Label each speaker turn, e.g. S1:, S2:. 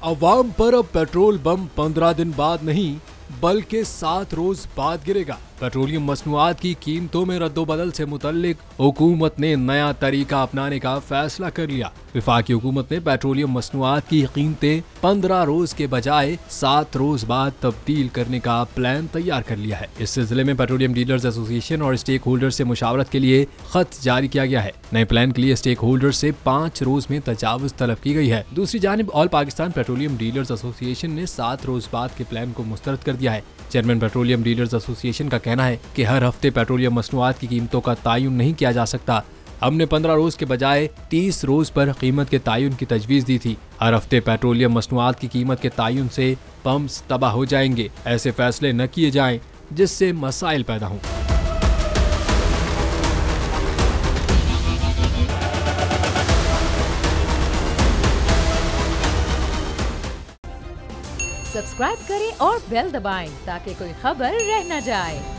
S1: अवाम पर अब petrol bomb 15 दिन बाद नहीं बल्कि 7 रोज बाद गिरेगा। पेट्रोलियम मसनूआत की कीमतों में रद्दोबदल से मुतल्लिक हुकूमत ने नया तरीका अपनाने का फैसला कर लिया। वफाकी हुकूमत ने पेट्रोलियम मसनूआत की कीमतें 15 रोज के बजाय 7 रोज बाद तब्दील करने का प्लान तैयार कर लिया है। इस सिलसिले में पेट्रोलियम डीलर्स एसोसिएशन और स्टेक होल्डर से मुशावरत के लिए खत जारी किया गया है। नए प्लान के लिए स्टेक होल्डर से 5 रोज में तजावुज तलब की गई है। दूसरी जानिब all Pakistan petroleum dealers association ने 7 रोज बाद के प्लान को मुस्तरद कर दिया है। चेयरमैन पेट्रोलियम डीलर्स एसोसिएशन का कहना है कि हर हफ्ते पेट्रोलियम मसनूआत की कीमतों का तायुन नहीं किया जा सकता। हमने 15 रोज के बजाय 30 रोज पर कीमत के तायुन की तजवीज दी थी। हर हफ्ते पेट्रोलियम मसनूआत की कीमत के तायुन से पंप्स तबाह हो जाएंगे। ऐसे फैसले न किए जाएं जिससे मसाइल पैदा हों।
S2: सब्सक्राइब करें और बेल दबाएं ताकि कोई खबर रह न जाए।